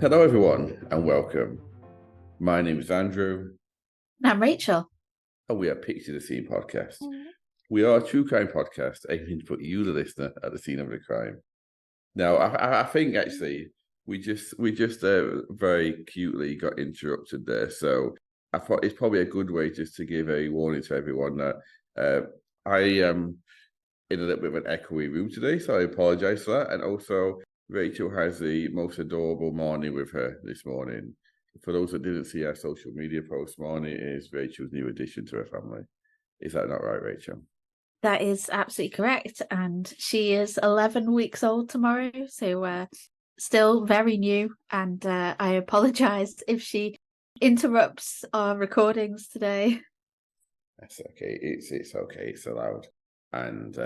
Hello, everyone, and welcome. My name is Andrew. I'm Rachel. And we are Picture the Scene podcast. We are a true crime podcast aiming to put you, the listener, at the scene of the crime. Now, I think actually we just very cutely got interrupted there. So I thought it's probably a good way just to give a warning to everyone that I am in a little bit of an echoey room today, so I apologize for that. And also, Rachel has the most adorable Marnie with her this morning. For those that didn't see our social media post, Marnie is Rachel's new addition to her family. Is that not right, Rachel? That is absolutely correct. And she is 11 weeks old tomorrow, so still very new. And I apologize if she interrupts our recordings today. That's okay. It's okay. It's allowed. And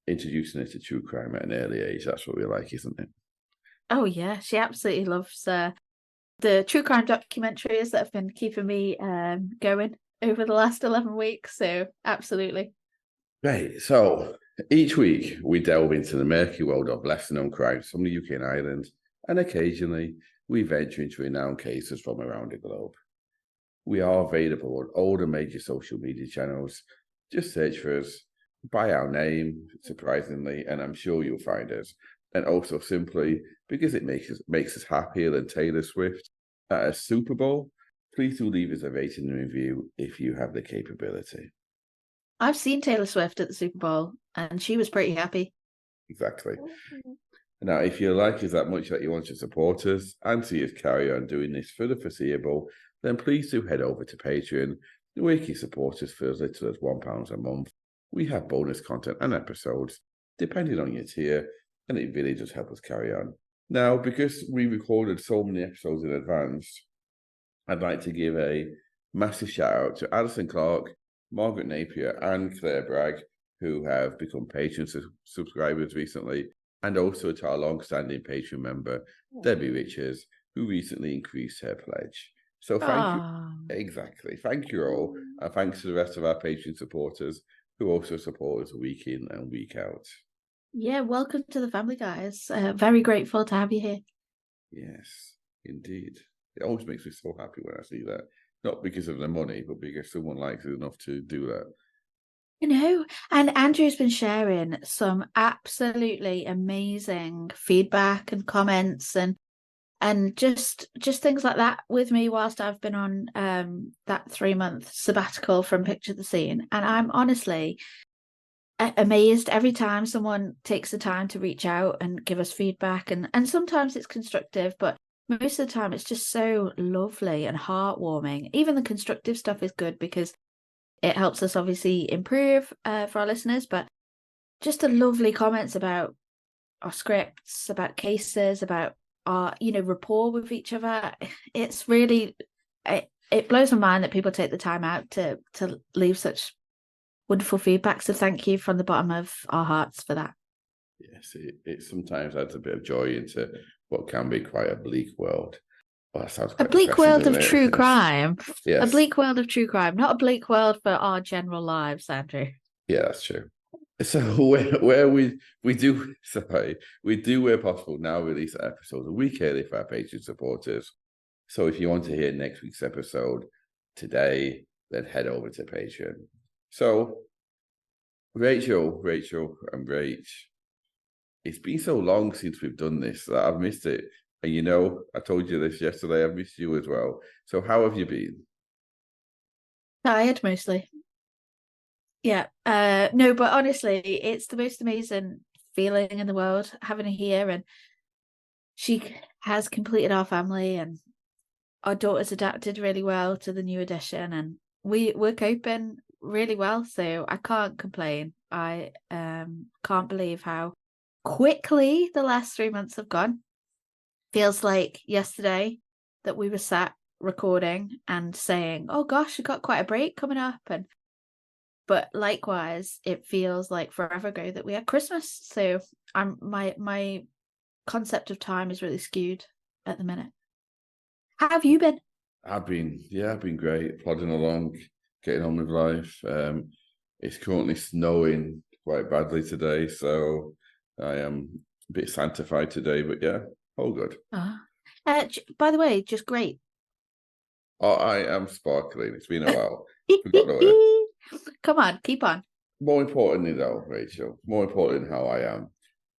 introducing her to true crime at an early age, that's what we like, isn't it? Oh, yeah. She absolutely loves the true crime documentaries that have been keeping me going over the last 11 weeks. So absolutely. Right. So each week we delve into the murky world of lesser known crimes from the UK and Ireland, and occasionally we venture into renowned cases from around the globe. We are available on all the major social media channels. Just search for us by our name, surprisingly, and I'm sure you'll find us. And also simply because it makes us happier than Taylor Swift at a Super Bowl, please do leave us a rating and review if you have the capability. I've seen Taylor Swift at the Super Bowl and she was pretty happy. Exactly. Now, if you like us that much that you want to support us and see us carry on doing this for the foreseeable, then please do head over to Patreon, where you can support us for as little as £1 a month. We have bonus content and episodes, depending on your tier, and it really does help us carry on. Now, because we recorded so many episodes in advance, I'd like to give a massive shout out to Alison Clark, Margaret Napier, and Claire Bragg, who have become Patreon subscribers recently, and also to our long-standing Patreon member, Debbie Richards, who recently increased her pledge. So thank you. Exactly. Thank you all. And thanks to the rest of our Patreon supporters who also support us week in and week out. Yeah, welcome to the family, guys. Very grateful to have you here. Yes, indeed. It always makes me so happy when I see that. Not because of the money, but because someone likes it enough to do that. You know, and Andrew's been sharing some absolutely amazing feedback and comments and just things like that with me whilst I've been on that 3-month sabbatical from Picture the Scene. And I'm honestly amazed every time someone takes the time to reach out and give us feedback. And sometimes it's constructive, but most of the time it's just so lovely and heartwarming. Even the constructive stuff is good because it helps us obviously improve for our listeners, but just the lovely comments about our scripts, about cases, about our, rapport with each other. It's really, it blows my mind that people take the time out to leave such wonderful feedback. So thank you from the bottom of our hearts for that. Yes, it sometimes adds a bit of joy into what can be quite a bleak world. Well, that sounds quite a bleak world of true crime. Yes. A bleak world of true crime, not a bleak world for our general lives, Andrew. Yeah, that's true. So where we do where possible now release episodes a week early for our Patreon supporters. So if you want to hear next week's episode today, then head over to Patreon. So Rachel and Rach, it's been so long since we've done this that I've missed it. And I told you this yesterday, I've missed you as well. So how have you been? Tired mostly. Yeah. No, but honestly, it's the most amazing feeling in the world having her here, and she has completed our family, and our daughter's adapted really well to the new addition, and we're coping really well. So I can't complain. I can't believe how quickly the last 3 months have gone. Feels like yesterday that we were sat recording and saying, oh gosh, we've got quite a break coming up, but likewise it feels like forever ago that we had Christmas. So my concept of time is really skewed at the minute. How have you been? I've been great, plodding along, getting on with life. It's currently snowing quite badly today, so I am a bit Santified today, but yeah, all good. By the way, just great. Oh, I am sparkling. It's been a while. Forgot the word. Come on, keep on. More importantly, though, Rachel, more important than how I am,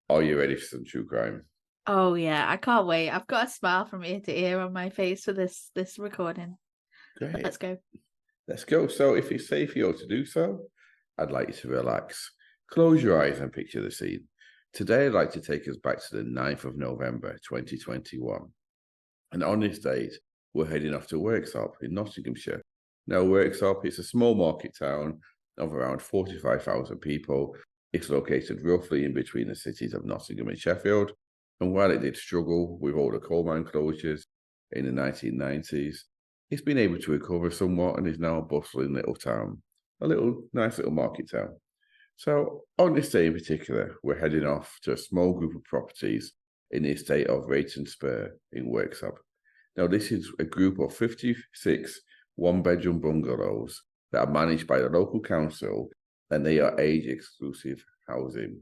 are you ready for some true crime? Oh yeah, I can't wait. I've got a smile from ear to ear on my face for this recording. Great. Let's go. Let's go. So, if it's safe for you to do so, I'd like you to relax. Close your eyes and picture the scene. Today, I'd like to take us back to the 9th of November, 2021. And on this date, we're heading off to Worksop in Nottinghamshire. Now, Worksop is a small market town of around 45,000 people. It's located roughly in between the cities of Nottingham and Sheffield. And while it did struggle with all the coal mine closures in the 1990s, it's been able to recover somewhat and is now a bustling little town, a nice little market town. So on this day in particular, we're heading off to a small group of properties in the estate of Brierton Spur in Worksop. Now, this is a group of 56 one-bedroom bungalows that are managed by the local council, and they are age-exclusive housing.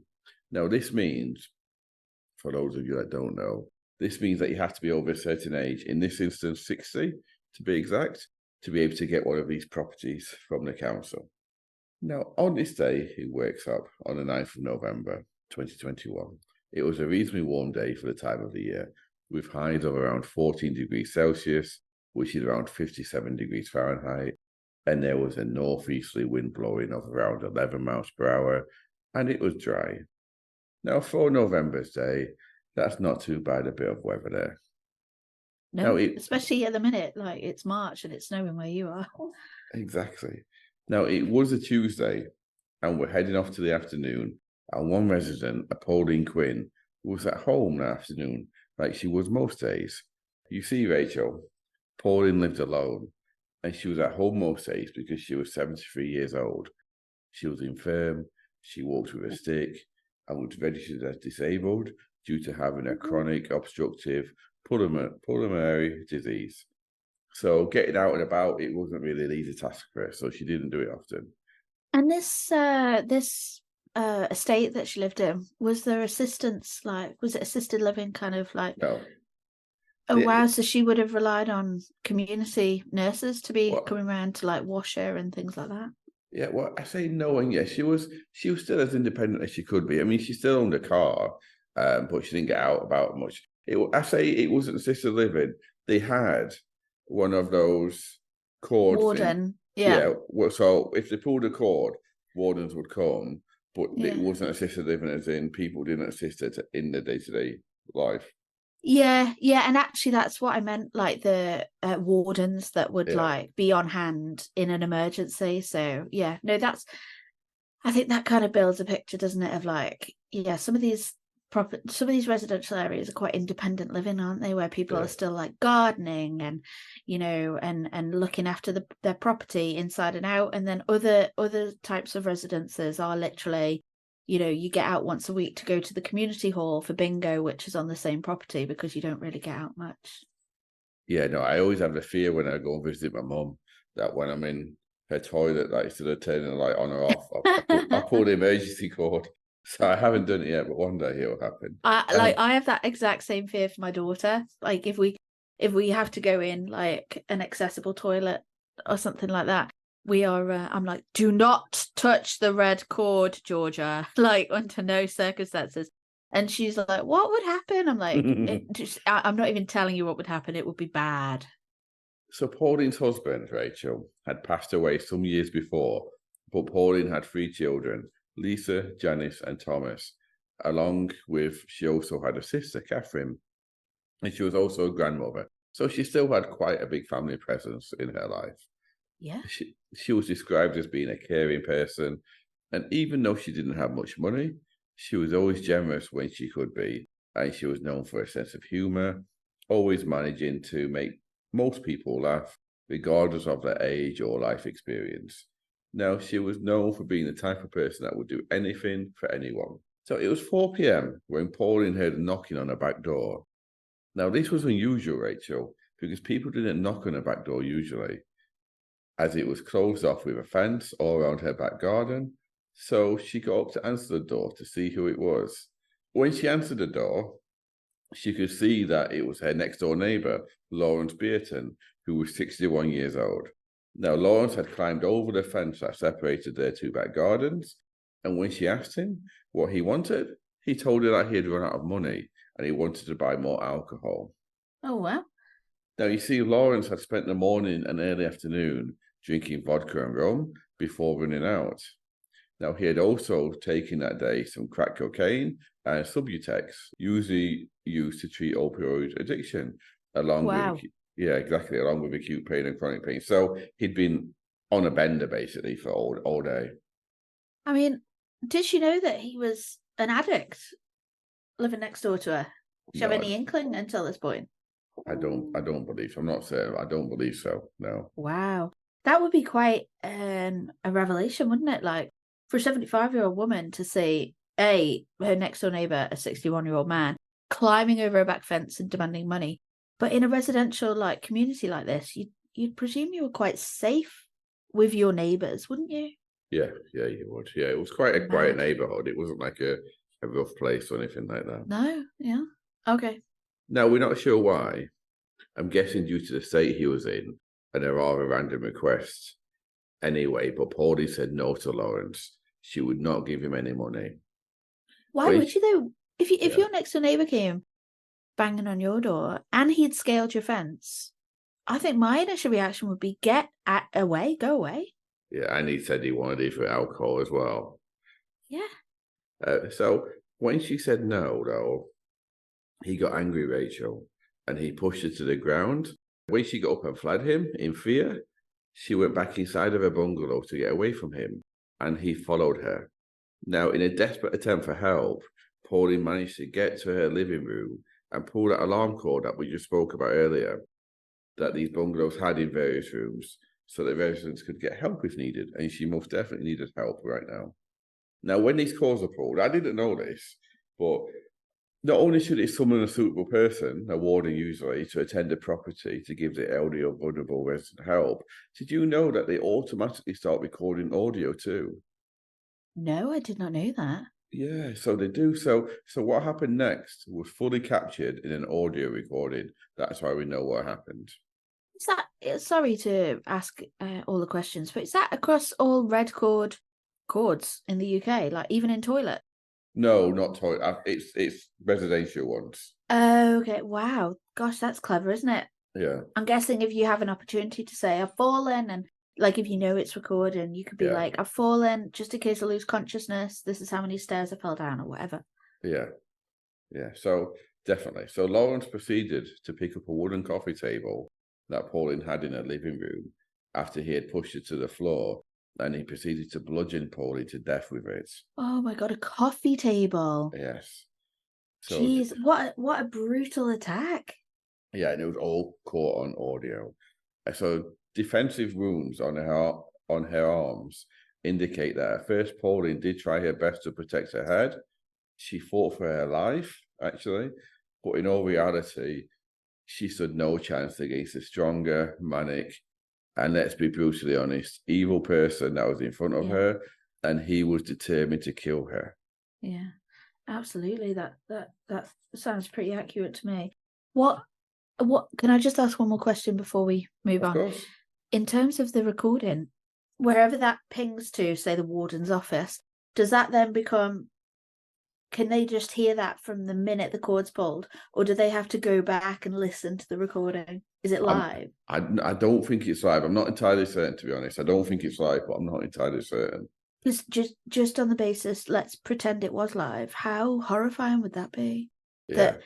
Now, this means, for those of you that don't know, this means that you have to be over a certain age, in this instance 60 to be exact, to be able to get one of these properties from the council. Now, on this day, it works up on the 9th of November, 2021. It was a reasonably warm day for the time of the year, with highs of around 14 degrees Celsius, which is around 57 degrees Fahrenheit, and there was a northeasterly wind blowing of around 11 miles per hour, and it was dry. Now, for November's day, that's not too bad a bit of weather there. No, especially at the minute, like it's March and it's snowing where you are. Exactly. Now, it was a Tuesday, and we're heading off to the afternoon, and one resident, a Pauline Quinn, was at home that afternoon, like she was most days. You see, Rachel, Pauline lived alone, and she was at home most days because she was 73 years old. She was infirm, she walked with a stick, and was registered as disabled due to having a chronic obstructive pulmonary disease. So getting out and about, it wasn't really an easy task for her, so she didn't do it often. And this estate that she lived in, was there assistance, like, was it assisted living kind of like? No. Oh, wow. So she would have relied on community nurses to be coming around to like wash her and things like that. Yeah, well, I say no, and yes, she was still as independent as she could be. I mean, she still owned a car, but she didn't get out about much. I say it wasn't assisted living. They had one of those cord warden. Yeah. So if they pulled a cord, wardens would come, but it wasn't assisted living, as in people didn't assist her in the day-to-day life. Yeah, and actually that's what I meant, like the wardens that would like be on hand in an emergency. So yeah, no, I think that kind of builds a picture, doesn't it, of like, some of these residential areas are quite independent living, aren't they, where people are still like gardening and and looking after their property inside and out, and then other types of residences are literally, you get out once a week to go to the community hall for bingo, which is on the same property, because you don't really get out much. Yeah, no, I always have the fear when I go and visit my mum that when I'm in her toilet, like instead of turning the light on or off, I pull the emergency cord. So I haven't done it yet, but one day it will happen. I have that exact same fear for my daughter. Like if we have to go in like an accessible toilet or something like that, we are I'm like, do not touch the red cord, Georgia, like under no circumstances. And she's like, what would happen? I'm like, I'm not even telling you what would happen. It would be bad. So Pauline's husband, Rachel, had passed away some years before, but Pauline had 3 children, Lisa, Janice, and Thomas, along with, she also had a sister, Catherine, and she was also a grandmother. So she still had quite a big family presence in her life. Yeah. She was described as being a caring person, and even though she didn't have much money, she was always generous when she could be, and she was known for a sense of humor, always managing to make most people laugh, regardless of their age or life experience. Now, she was known for being the type of person that would do anything for anyone. So it was 4 p.m. when Pauline heard a knocking on her back door. Now, this was unusual, Rachel, because people didn't knock on her back door usually, as it was closed off with a fence all around her back garden. So she got up to answer the door to see who it was. When she answered the door, she could see that it was her next door neighbour, Lawrence Brierton, who was 61 years old. Now, Lawrence had climbed over the fence that separated their two back gardens, and when she asked him what he wanted, he told her that he had run out of money and he wanted to buy more alcohol. Oh, wow. Now, you see, Lawrence had spent the morning and early afternoon drinking vodka and rum before running out. Now, he had also taken that day some crack cocaine and Subutex, usually used to treat opioid addiction, along with, along with acute pain and chronic pain. So he'd been on a bender, basically, for all day. I mean, did she know that he was an addict living next door to her? Did she have any inkling until this point? I don't believe so. I'm not saying I don't believe so, no. Wow. That would be quite a revelation, wouldn't it? Like, for a 75-year-old woman to see her next door neighbour, a 61-year-old man, climbing over a back fence and demanding money. But in a residential like community like this, you'd presume you were quite safe with your neighbours, wouldn't you? Yeah, you would. Yeah, it was quite a quiet neighbourhood. It wasn't like a rough place or anything like that. No, yeah. Okay. Now, we're not sure why. I'm guessing due to the state he was in and there are random requests. Anyway, but Pauline said no to Lawrence. She would not give him any money. Why would you though? If your next door neighbour came banging on your door and he'd scaled your fence, I think my initial reaction would be go away. Yeah, and he said he wanted it for alcohol as well. Yeah. So when she said no, though, he got angry, Rachel, and he pushed her to the ground. When she got up and fled him in fear, she went back inside of her bungalow to get away from him, and he followed her. Now, in a desperate attempt for help, Pauline managed to get to her living room and pull that alarm cord that we just spoke about earlier, that these bungalows had in various rooms, so that residents could get help if needed, and she most definitely needed help right now. Now, when these calls are pulled, I didn't know this, but not only should it summon a suitable person, a warden usually, to attend the property to give the elderly or vulnerable resident help, did you know that they automatically start recording audio too? No, I did not know that. Yeah, so they do. So what happened next was fully captured in an audio recording. That's why we know what happened. Is that, sorry to ask all the questions, but is that across all red cords in the UK, like even in toilet? No, not toilet. It's residential ones. Oh, okay. Wow. Gosh, that's clever, isn't it? Yeah. I'm guessing if you have an opportunity to say I've fallen, and like if you know it's recording, you could be like, I've fallen just in case I lose consciousness. This is how many stairs I fell down or whatever. Yeah. So definitely. So Lawrence proceeded to pick up a wooden coffee table that Pauline had in her living room after he had pushed it to the floor, and he proceeded to bludgeon Pauline to death with it. Oh my God, a coffee table. Yes. So, jeez, what a brutal attack. Yeah, and it was all caught on audio. So defensive wounds on her arms indicate that at first Pauline did try her best to protect her head. She fought for her life, actually, but in all reality, she stood no chance against a stronger, manic, and let's be brutally honest, evil person that was in front of her, and he was determined to kill her. Yeah, absolutely. That sounds pretty accurate to me. What can I just ask one more question before we move on? Of course. In terms of the recording, wherever that pings to, say the warden's office, does that then become, can they just hear that from the minute the cord's pulled, or do they have to go back and listen to the recording? Is it live? I don't think it's live. I'm not entirely certain, to be honest. I don't think it's live, but I'm not entirely certain. Just on the basis, let's pretend it was live. How horrifying would that be? Yeah. That,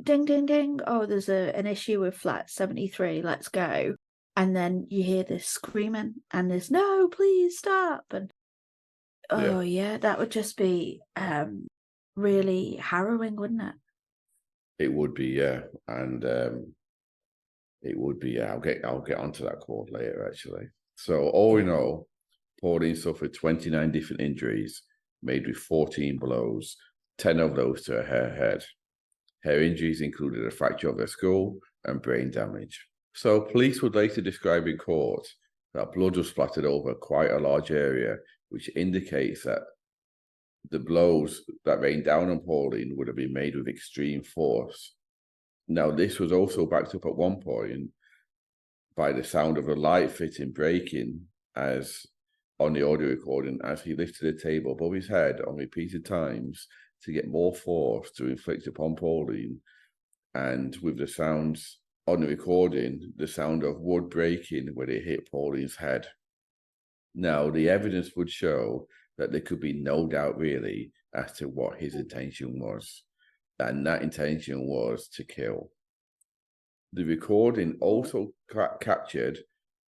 ding, ding, ding. Oh, there's an issue with flat 73. Let's go. And then you hear this screaming and this, no, please stop. And that would just be really harrowing, wouldn't it? It would be, yeah. And it would be, yeah. I'll get onto that chord later, actually. So all we know, Pauline suffered 29 different injuries, made with 14 blows, 10 of those to her head. Her injuries included a fracture of her skull and brain damage. So police would later describe in court that blood was splattered over quite a large area, which indicates that the blows that rained down on Pauline would have been made with extreme force. Now, this was also backed up at one point by the sound of a light fitting breaking as on the audio recording as he lifted the table above his head on repeated times to get more force to inflict upon Pauline. And with the sounds on the recording, the sound of wood breaking when it hit Pauline's head. Now, the evidence would show that there could be no doubt really as to what his intention was. And that intention was to kill. The recording also captured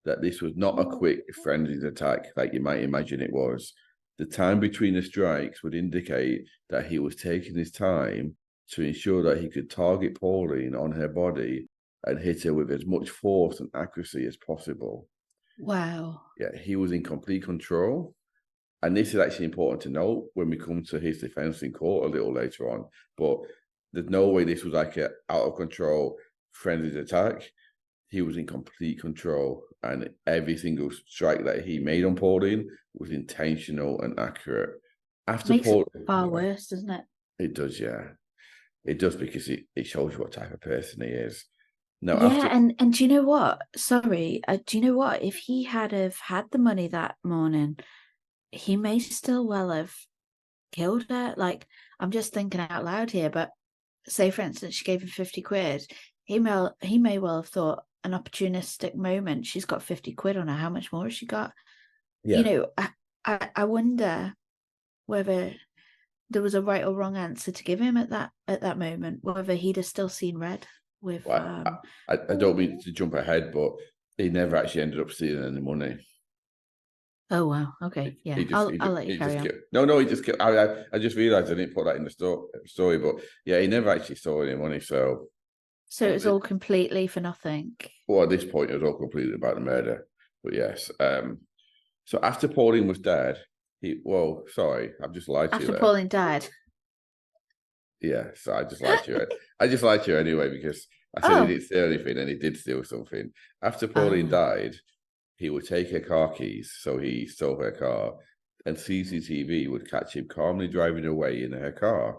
that this was not a quick frenzied attack like you might imagine it was. The time between the strikes would indicate that he was taking his time to ensure that he could target Pauline on her body and hit her with as much force and accuracy as possible. Wow. Yeah, he was in complete control. And this is actually important to note when we come to his defense in court a little later on. But there's no way this was like an out of control frenzied attack. He was in complete control, and every single strike that he made on Pauline was intentional and accurate. After Makes it far worse, doesn't it? It does, yeah. It does, because it shows you what type of person he is. Now, yeah, and do you know what? Sorry, do you know what? If he had the money that morning, he may still well have killed her. Like, I'm just thinking out loud here, but say, for instance, she gave him 50 quid. He may well have thought, an opportunistic moment, she's got 50 quid on her. How much more has she got? Yeah. You know, I wonder whether there was a right or wrong answer to give him at that moment, whether he'd have still seen red with... Well, I don't mean to jump ahead, but he never actually ended up stealing any money. Oh, wow. Okay. Yeah. I'll let you carry on. No, he just kept... I just realised I didn't put that in the story, but yeah, he never actually stole any money, so... So it's all completely for nothing? Well, at this point, it was all completely about the murder, but yes. So after Pauline was dead, I've just lied to you. After Pauline died? Yeah, so I just lied to you. I just lied to you anyway, because I said he didn't steal anything, and he did steal something. After Pauline died, he would take her car keys, so he stole her car, and CCTV would catch him calmly driving away in her car.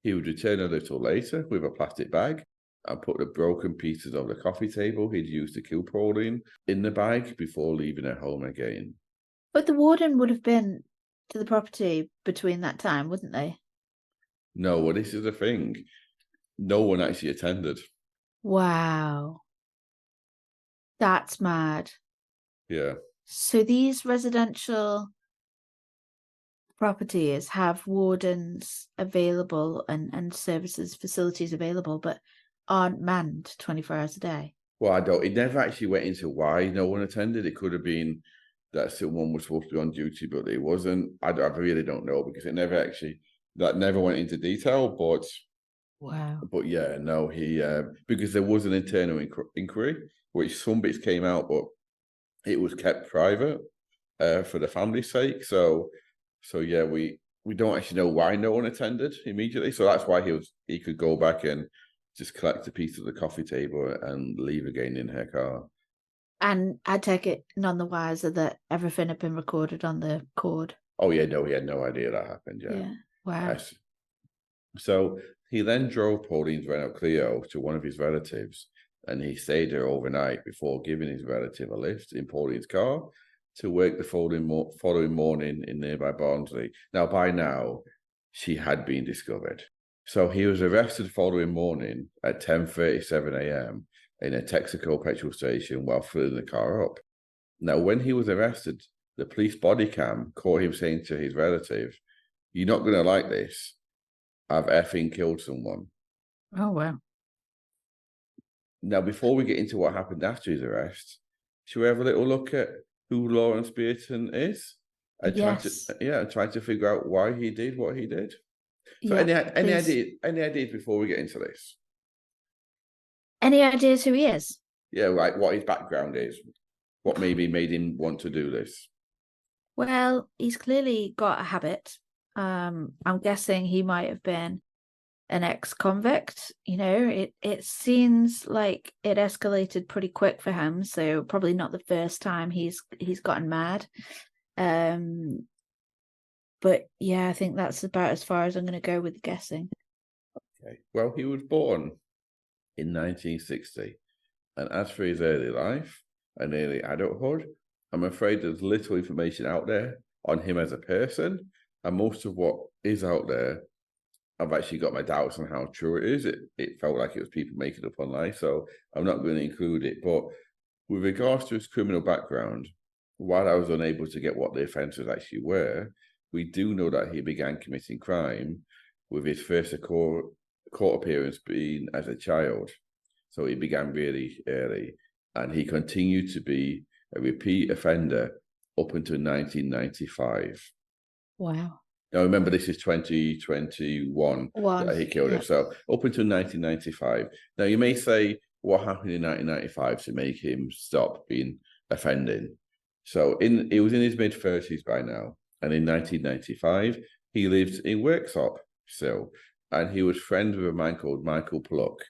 He would return a little later with a plastic bag and put the broken pieces of the coffee table he'd used to kill Pauline in the bag before leaving her home again. But the warden would have been to the property between that time, wouldn't they? No, well, this is the thing. No one actually attended. Wow. That's mad. Yeah. So these residential properties have wardens available and services, facilities available, but aren't manned 24 hours a day. Well, it never actually went into why no one attended. It could have been that someone was supposed to be on duty, but it wasn't. I really don't know, because it never went into detail, but... Wow. But yeah, no, because there was an internal inquiry, which some bits came out, but it was kept private for the family's sake. So yeah, we don't actually know why no one attended immediately. So that's why he could go back and just collect a piece of the coffee table and leave again in her car. And I take it none the wiser that everything had been recorded on the cord. Oh yeah, no, he had no idea that happened. Yeah. Wow. Yes. So he then drove Pauline's Renault Clio to one of his relatives, and he stayed there overnight before giving his relative a lift in Pauline's car to work the following morning in nearby Barnsley. Now, by now, she had been discovered. So he was arrested the following morning at 10:37 a.m. in a Texaco petrol station while filling the car up. Now, when he was arrested, the police body cam caught him saying to his relative, "You're not going to like this. I've effing killed someone." Oh, wow. Now, before we get into what happened after his arrest, should we have a little look at who Lawrence Brierton is? And try to figure out why he did what he did. So any ideas before we get into this? Any ideas who he is? Yeah, right. What his background is. What maybe made him want to do this? Well, he's clearly got a habit. I'm guessing he might have been an ex-convict. You know, it seems like it escalated pretty quick for him, so probably not the first time he's gotten mad. But yeah, I think that's about as far as I'm going to go with guessing. Okay. Well, he was born in 1960, and as for his early life and early adulthood, I'm afraid there's little information out there on him as a person, and most of what is out there, I've actually got my doubts on how true it is. It felt like it was people making up online, so I'm not going to include it. But with regards to his criminal background, while I was unable to get what the offences actually were, we do know that he began committing crime with his first court appearance being as a child. So he began really early, and he continued to be a repeat offender up until 1995. Wow. Now, remember, this is 2021 that he killed him. So up until 1995. Now, you may say, what happened in 1995 to make him stop being offending? So he was in his mid-30s by now. And in 1995, he lived in Worksop still. And he was friends with a man called Michael Pluck.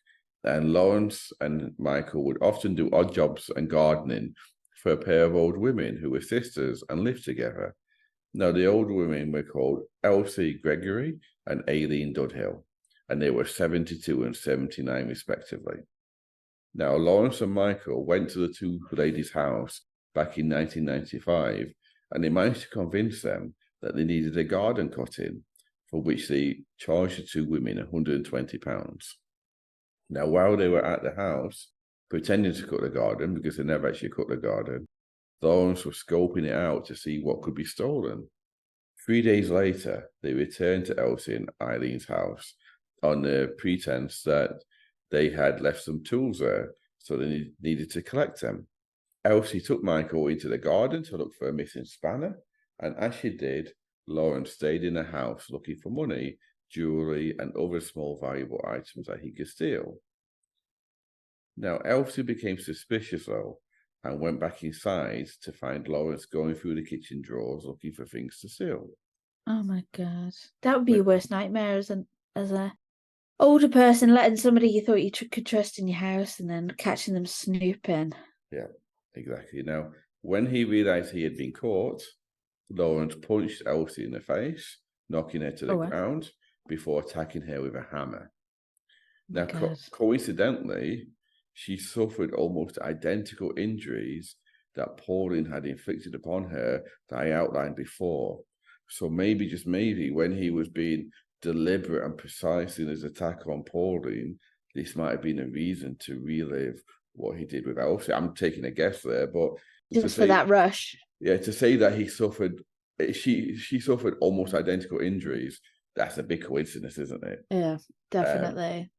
And Lawrence and Michael would often do odd jobs and gardening for a pair of old women who were sisters and lived together. Now, the old women were called Elsie Gregory and Aileen Dudhill, and they were 72 and 79 respectively. Now, Lawrence and Michael went to the two ladies' house back in 1995, and they managed to convince them that they needed a garden cutting, for which they charged the two women £120. Now, while they were at the house, pretending to cut the garden, because they never actually cut the garden, Lawrence was scoping it out to see what could be stolen. 3 days later, they returned to Elsie and Eileen's house on the pretense that they had left some tools there, so they needed to collect them. Elsie took Michael into the garden to look for a missing spanner, and as she did, Lawrence stayed in the house looking for money, jewellery, and other small valuable items that he could steal. Now, Elsie became suspicious, though, and went back inside to find Lawrence going through the kitchen drawers looking for things to steal. Oh my God. That would be your worst nightmare as a older person, letting somebody you thought you could trust in your house and then catching them snooping. Yeah, exactly. Now, when he realised he had been caught, Lawrence punched Elsie in the face, knocking her to the ground before attacking her with a hammer. Now, coincidentally, she suffered almost identical injuries that Pauline had inflicted upon her that I outlined before. So maybe, just maybe, when he was being deliberate and precise in his attack on Pauline, this might have been a reason to relive what he did with Elsie. I'm taking a guess there, but just for that rush. Yeah, to say that she suffered almost identical injuries, that's a big coincidence, isn't it? Yeah, definitely.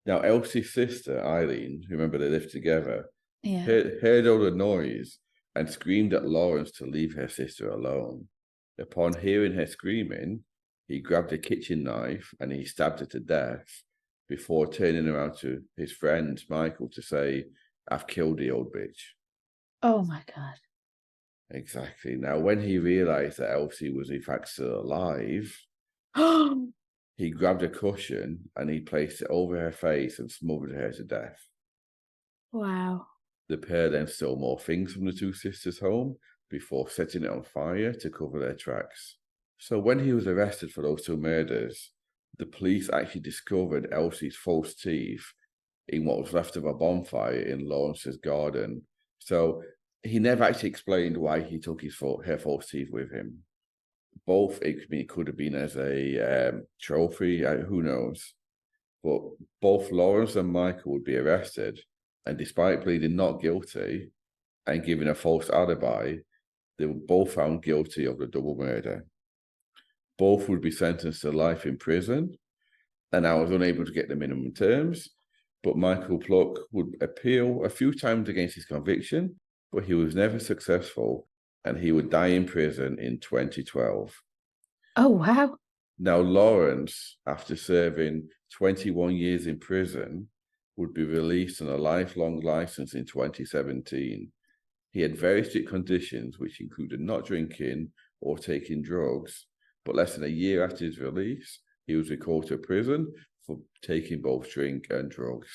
Now, Elsie's sister, Eileen, remember they lived together, heard all the noise and screamed at Lawrence to leave her sister alone. Upon hearing her screaming, he grabbed a kitchen knife and he stabbed her to death before turning around to his friend, Michael, to say, "I've killed the old bitch." Oh, my God. Exactly. Now, when he realised that Elsie was in fact still alive, he grabbed a cushion and he placed it over her face and smothered her to death. Wow. The pair then stole more things from the two sisters' home before setting it on fire to cover their tracks. So when he was arrested for those two murders, the police actually discovered Elsie's false teeth in what was left of a bonfire in Lawrence's garden. So he never actually explained why he took her false teeth with him. Both, it could have been as a trophy, who knows. But both Lawrence and Michael would be arrested, and despite pleading not guilty and giving a false alibi, they were both found guilty of the double murder. Both would be sentenced to life in prison, and I was unable to get the minimum terms, but Michael Pluck would appeal a few times against his conviction, but he was never successful, and he would die in prison in 2012. Oh, wow. Now, Lawrence, after serving 21 years in prison, would be released on a lifelong license in 2017. He had very strict conditions, which included not drinking or taking drugs, but less than a year after his release, he was recalled to prison for taking both drink and drugs.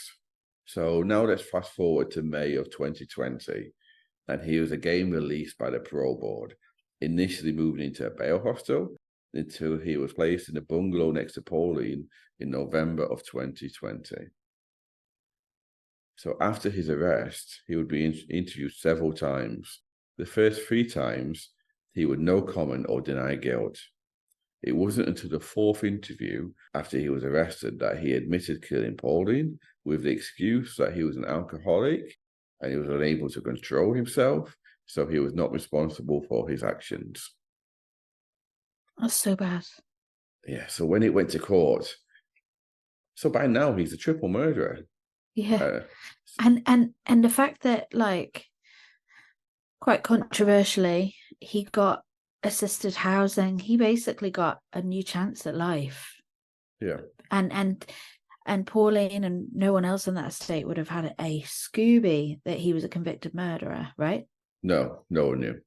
So now let's fast forward to May of 2020, and he was again released by the parole board, initially moving into a bail hostel until he was placed in a bungalow next to Pauline in November of 2020. So after his arrest, he would be interviewed several times. The first 3 times, he would no comment or deny guilt. It wasn't until the 4th interview after he was arrested that he admitted killing Pauline with the excuse that he was an alcoholic and he was unable to control himself, so he was not responsible for his actions. That's so bad. Yeah, so when it went to court, so by now he's a triple murderer. Yeah. And the fact that, like, quite controversially, he got assisted housing. He basically got a new chance at life. Yeah. And Pauline and no one else in that estate would have had a Scooby that he was a convicted murderer, right? No one knew.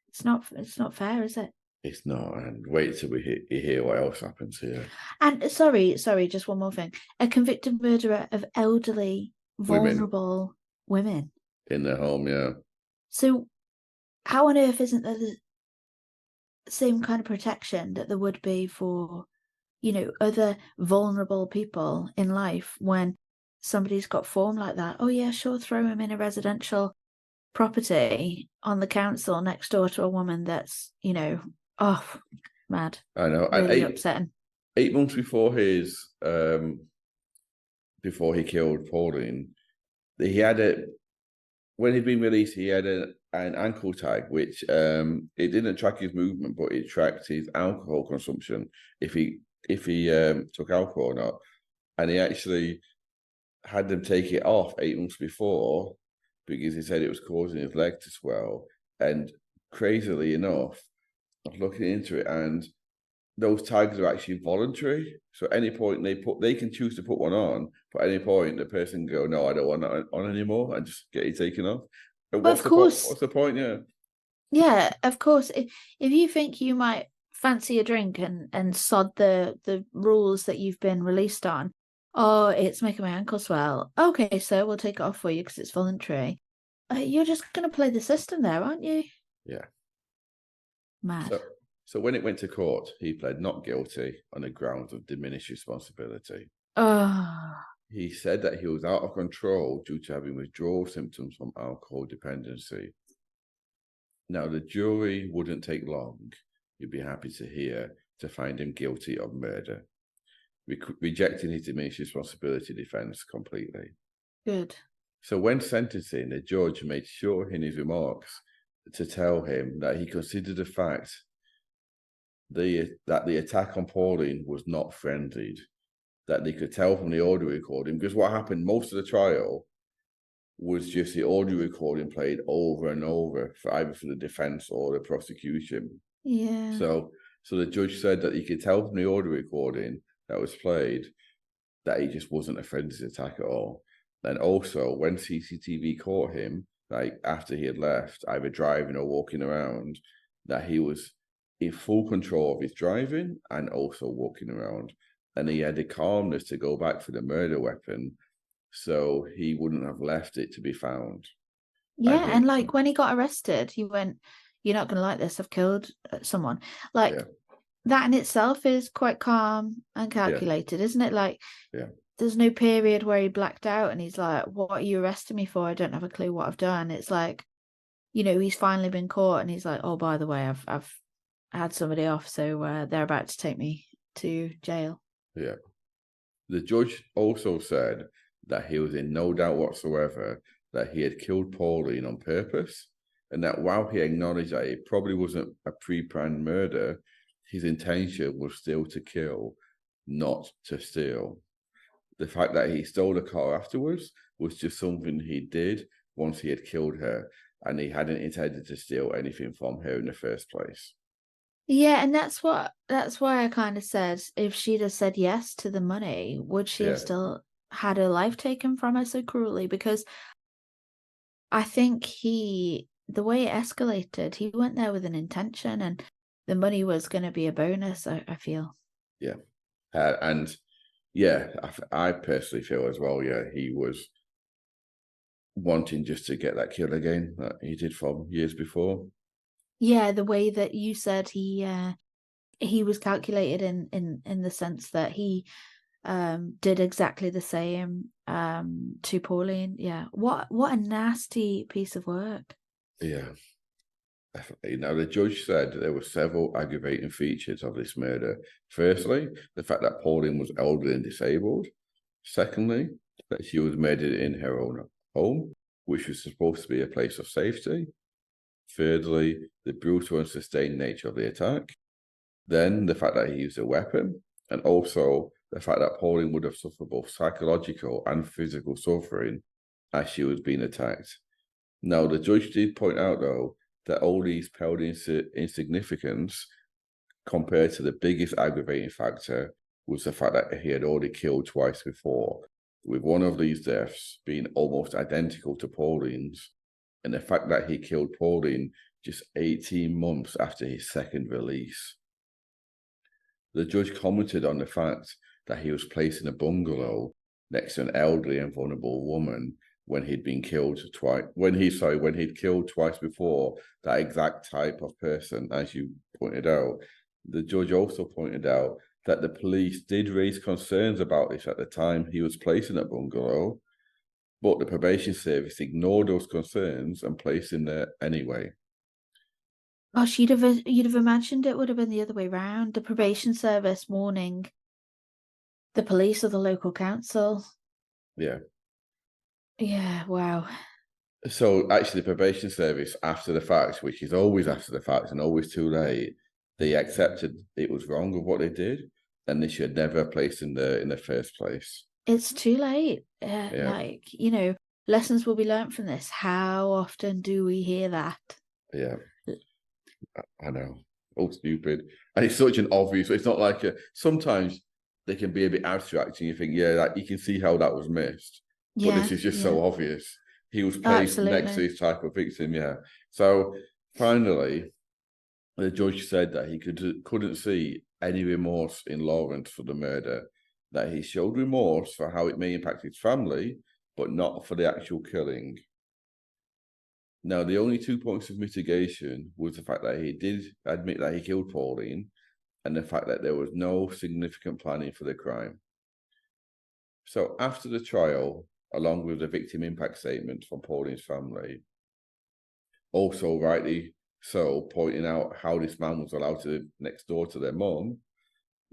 It's not fair, is it? It's not, and wait till we hear what else happens here. And sorry, just one more thing. A convicted murderer of elderly, vulnerable women. In their home, yeah. So how on earth isn't there the same kind of protection that there would be for, other vulnerable people in life when somebody's got form like that? Oh yeah, sure, throw him in a residential property on the council next door to a woman that's, mad. I know. Really and upsetting. 8 months before his before he killed Pauline, he had when he'd been released, he had an ankle tag, which it didn't track his movement, but it tracked his alcohol consumption, if he took alcohol or not. And he actually had them take it off 8 months before because he said it was causing his leg to swell. And crazily enough, I was looking into it, and those tags are actually voluntary. So at any point they can choose to put one on, but at any point the person can go, no, I don't want that on anymore, and just get it taken off. But of course. What's the point? Yeah. Yeah, of course. If you think you might fancy a drink and sod the rules that you've been released on, oh, it's making my ankle swell. Okay, so we'll take it off for you because it's voluntary. You're just going to play the system there, aren't you? Yeah. Mad. So when it went to court, he pled not guilty on the grounds of diminished responsibility. Oh. He said that he was out of control due to having withdrawal symptoms from alcohol dependency. Now, the jury wouldn't take long, you'd be happy to hear, to find him guilty of murder, rejecting his diminished responsibility defense completely. Good. So when sentencing, the judge made sure in his remarks to tell him that he considered the fact that the attack on Pauline was not frenzied, that they could tell from the audio recording, because what happened most of the trial was just the audio recording played over and over for either for the defense or the prosecution. Yeah. So the judge said that he could tell from the audio recording that was played that he just wasn't a frenzied attack at all. And also, when CCTV caught him, like after he had left, either driving or walking around, that he was in full control of his driving and also walking around. And he had the calmness to go back for the murder weapon, so he wouldn't have left it to be found. Yeah, and like when he got arrested, he went, "You're not going to like this. I've killed someone." Like that in itself is quite calm and calculated, isn't it? Like, there's no period where he blacked out and he's like, "What are you arresting me for? I don't have a clue what I've done." It's like, he's finally been caught and he's like, "Oh, by the way, I've had somebody off, so they're about to take me to jail." Yeah. The judge also said that he was in no doubt whatsoever that he had killed Pauline on purpose, and that while he acknowledged that it probably wasn't a pre-planned murder, his intention was still to kill, not to steal. The fact that he stole the car afterwards was just something he did once he had killed her, and he hadn't intended to steal anything from her in the first place. Yeah, and that's why I kind of said, if she'd have said yes to the money, would she have still had her life taken from her so cruelly? Because I think the way it escalated, he went there with an intention, and the money was going to be a bonus, I feel. Yeah. I personally feel as well, he was wanting just to get that kill again that he did from years before. Yeah, the way that you said he he was calculated in the sense that he did exactly the same to Pauline. Yeah, what a nasty piece of work. Yeah, definitely. Now, the judge said there were several aggravating features of this murder. Firstly, the fact that Pauline was elderly and disabled. Secondly, that she was murdered in her own home, which was supposed to be a place of safety. Thirdly, the brutal and sustained nature of the attack. Then the fact that he used a weapon, and also the fact that Pauline would have suffered both psychological and physical suffering as she was being attacked. Now, the judge did point out, though, that all these paled insignificance compared to the biggest aggravating factor was the fact that he had already killed twice before, with one of these deaths being almost identical to Pauline's, and the fact that he killed Pauline just 18 months after his second release. The judge commented on the fact that he was placed in a bungalow next to an elderly and vulnerable woman when he'd been killed twice. When he'd killed twice before that exact type of person, as you pointed out. The judge also pointed out that the police did raise concerns about this at the time he was placed in a bungalow, but the probation service ignored those concerns and placed him there anyway. Gosh, you'd have imagined it would have been the other way around. The probation service warning the police or the local council. Yeah. Yeah, wow. So actually, the probation service, after the fact, which is always after the fact and always too late, they accepted it was wrong of what they did, and they should never have placed in the first place. It's too late. Like, lessons will be learned from this. How often do we hear that? Yeah, I know. Oh, stupid. And it's such an obvious, it's not like sometimes they can be a bit abstract and you think, yeah, like you can see how that was missed. But this is just so obvious. He was placed next to this type of victim, yeah. So finally, the judge said that he couldn't see any remorse in Lawrence for the murder, that he showed remorse for how it may impact his family, but not for the actual killing. Now, the only 2 points of mitigation was the fact that he did admit that he killed Pauline and the fact that there was no significant planning for the crime. So after the trial, along with the victim impact statement from Pauline's family, also rightly so pointing out how this man was allowed to live next door to their mum,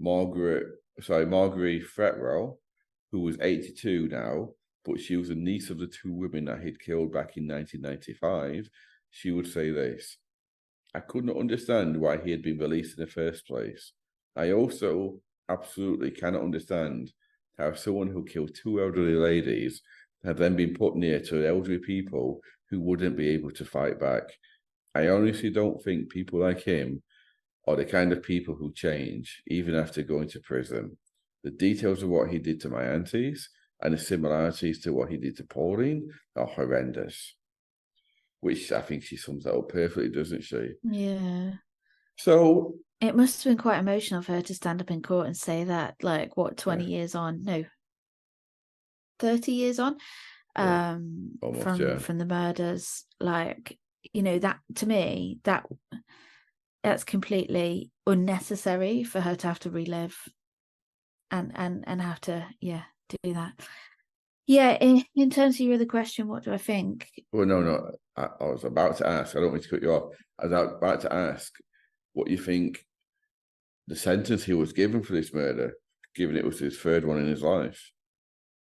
Marguerite Fretwell, who was 82 now, but she was a niece of the two women that he'd killed back in 1995, she would say this: I could not understand why he had been released in the first place. I also absolutely cannot understand how someone who killed two elderly ladies had then been put near to elderly people who wouldn't be able to fight back. I honestly don't think people like him are the kind of people who change, even after going to prison. The details of what he did to my aunties and the similarities to what he did to Pauline are horrendous. Which I think she sums that up perfectly, doesn't she? Yeah. So it must have been quite emotional for her to stand up in court and say that, like, what, 20 years on? No, 30 years on, from the murders. Like, that to me, that's completely unnecessary for her to have to relive and have to do that. Yeah, in terms of your other question, what do I think? Well, no, I was about to ask, I don't mean to cut you off, I was about to ask what you think the sentence he was given for this murder, given it was his third one in his life.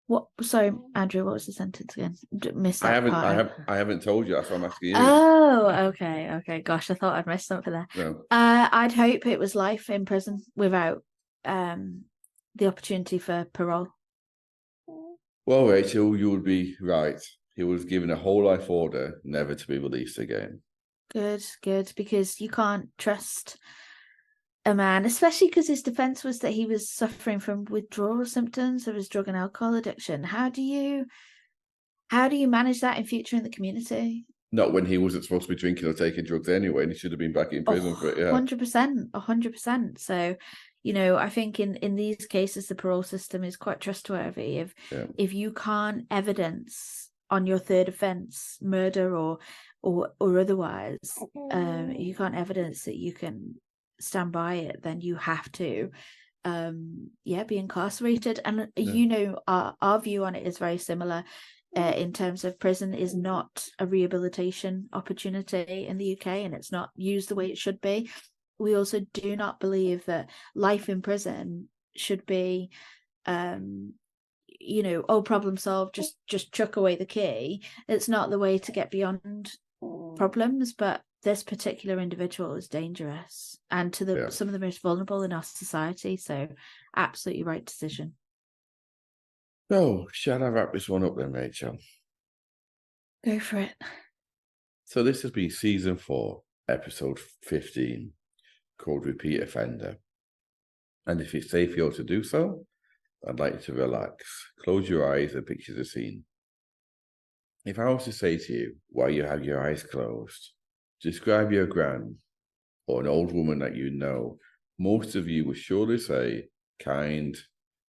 What? Sorry, Andrew, what was the sentence again? Missed that part. I haven't told you, that's what I'm asking you. Oh, okay. Gosh, I thought I'd missed something there. No. I'd hope it was life in prison without the opportunity for parole. Well, Rachel, you would be right. He was given a whole life order, never to be released again. Good, because you can't trust a man, especially because his defense was that he was suffering from withdrawal symptoms of his drug and alcohol addiction. How do you manage that in future in the community? Not when he wasn't supposed to be drinking or taking drugs anyway, and he should have been back in prison for it. Yeah, 100%. So, I think in these cases the parole system is quite trustworthy. If you can't evidence on your third offence, murder or otherwise, you can't evidence that you can stand by it, then you have to be incarcerated. And you know, our view on it is very similar. In terms of prison is not a rehabilitation opportunity in the UK, and it's not used the way it should be. We also do not believe that life in prison should be problem solved, just chuck away the key. It's not the way to get beyond problems, but this particular individual is dangerous and to some of the most vulnerable in our society. So absolutely right decision. So, shall I wrap this one up then, Rachel? Go for it. So this has been season 4, episode 15, called Repeat Offender. And if it's safe for you to do so, I'd like you to relax, close your eyes and picture the scene. If I was to say to you, while you have your eyes closed, describe your gran or an old woman that you know, most of you would surely say kind,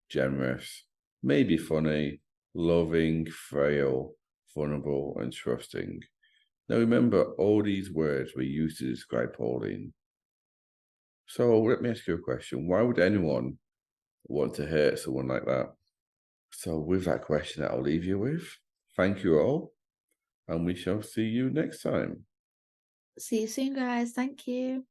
generous, maybe funny, loving, frail, vulnerable, and trusting. Now remember, all these words were used to describe Pauline. So let me ask you a question. Why would anyone want to hurt someone like that? So with that question that I'll leave you with, thank you all, and we shall see you next time. See you soon, guys. Thank you.